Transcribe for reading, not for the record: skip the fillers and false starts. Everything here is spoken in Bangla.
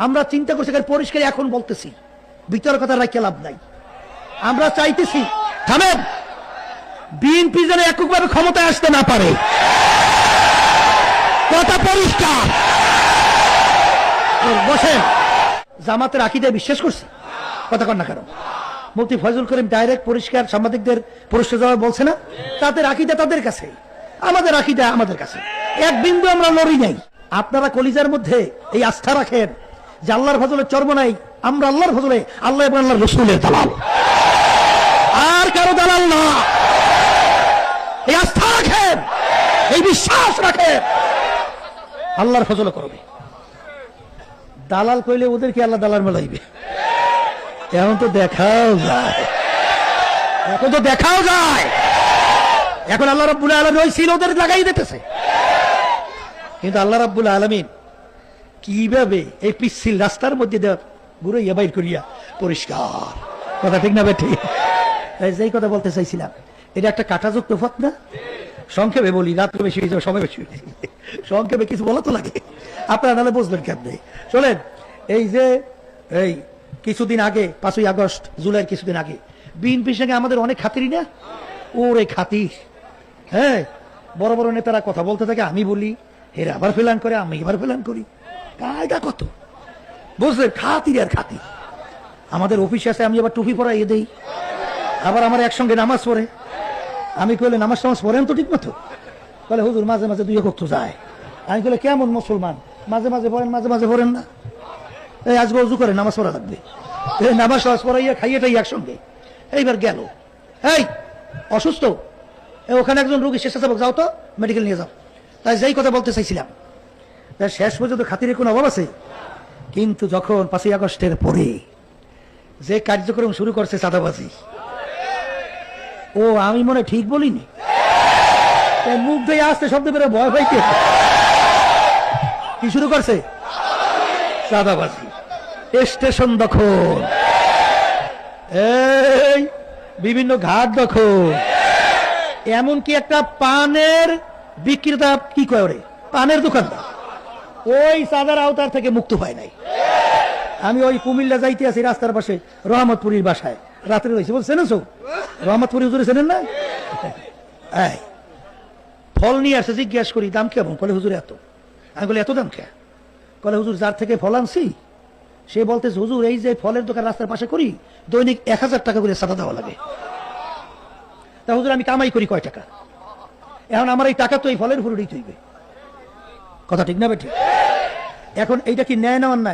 আমরা চিন্তা করছি পরিষ্কার এখন বলতেছি, ভিতর কথা রাখতে লাভ নাই। আমরা চাইতেছি থামেন, বিএনপি যেন এককভাবে ক্ষমতায় আসতে না পারে, কথা পরিষ্কার। বসেন, জামাতের আকীদায় বিশ্বাস করছে, কথা কন না কেন? মুফতি ফয়জুল করিম ডাইরেক্ট পরিষ্কার সাংবাদিকদের প্রশ্ন জবাব বলছে না, তাদের আকীদা তাদের কাছে, আমাদের আকীদা আমাদের কাছে, এক বিন্দু আমরা লড়ি নাই। আপনারা কলিজার মধ্যে এই আস্থা রাখেন যে আল্লাহর ফজলের চর্ম নাই, আমরা আল্লাহর ফজলে আল্লাহ এবং আল্লাহর রাসূলের দালাল, আর কারো দালাল না। এই আস্থা রাখেন, এই বিশ্বাস রাখেন, আল্লাহর ফজল করবে। দালাল কইলে ওদেরকে আল্লাহ দালাল মেলাইবে, এখন তো দেখাও যায়, এখন তো দেখাও যায়। এখন আল্লাহ রাব্বুল আলামিন ওই সিল ওদের লাগাই দিতেছে, কিন্তু আল্লাহ রাব্বুল আলামিন কিভাবে এই পিচ্ছিল রাস্তার মধ্যে ঘুরাইয়া বাইর করিয়া পরিষ্কার, কথা ঠিক না বেঠি? যেই কথা বলতে চাইছিলাম, এটা একটা কাটাযুক্ত পথ না? সংক্ষেপে বলি, রাত্রে বেশি হয়ে যাবে, সময় বেশি হয়ে যাবে, সংক্ষেপে কিছু বলা তো লাগে, আপনারা নাহলে বুঝবেন কেমনে। শোনেন, এই যে এই কিছুদিন আগে 5ই আগস্ট, জুলাইয়ের কিছুদিন আগে বিএনপির সঙ্গে আমাদের অনেক খাতিরই না, ওরে খাতির। হ্যাঁ, বড় বড় নেতারা কথা বলতে থাকে, আমি বলি, এরা আবার ফেলান করে, আমি এবার ফেলান করি, কায়দা কত বুঝলেন? খাতির আর খাতির। আমাদের অফিসে আছে, আমি আবার টুপি পরাইয়ে দেই, আবার আমার একসঙ্গে নামাজ পড়ে। আমি কইলে নামাজ টামাজ পড়েন তো ঠিক মতো? বলে হুজুর মাঝে মাঝে দুই ওয়াক্ত যায়। আমি কইলে কেমন মুসলমান, মাঝে মাঝে পড়েন মাঝে মাঝে পড়েন না? এই আজকে অজু করে নামাজ পড়া লাগবে, নামাজ টামাজ পড়াইয়া খাইয়েটাই একসঙ্গে। এইবার গেল, এই অসুস্থ, ওখানে একজন রোগী স্বেচ্ছাসেবক, যাও তো মেডিকেল নিয়ে যাও। তাই যেই কথা বলতে চাইছিলাম, তাই শেষ পর্যন্ত খাতিরের কোনো অভাব আছে? কিন্তু যখন 5ই আগস্টের পরে যে কার্যক্রম শুরু করছে চাঁদাবাজি, ও আমি মনে ঠিক বলিনি, মুখ দিয়ে আসতে শব্দ বেরো, ভয় পাইতে কি শুরু করছে? চাঁদাবাজি, স্টেশন দখল, এই বিভিন্ন ঘাট দখল, এমনকি একটা পানের বিক্রেতা কি করে, পানের দোকানদার ওই চাঁদার আওতার থেকে মুক্ত হয় নাই। আমি ওই কুমিল্লা যাইতে আছি, রাস্তার পাশে রহমতপুরীর বাসায় রাত্রে রয়েছে, বলছেন রহমতপুরি হুজুরে চেনেন না? ফল নিয়ে আসে, জিজ্ঞাসা করি দাম কেমন? বলে হুজুর এত। আমি বলি এত দাম কে? বলে হুজুর যার থেকে ফল আনছি সে বলতেছে, হুজুর এই যে ফলের দোকান রাস্তার পাশে করি, দৈনিক 1000 টাকা করে চাঁদা দেওয়া লাগে। তা হুজুর আমি কামাই করি কয় টাকা? এখন আমার এই টাকা তো এই ফলের উপর উঠেই হইবে, কথা ঠিক না বেঠিক? এখন এইটা কি ন্যায় নেওয়ার নাই?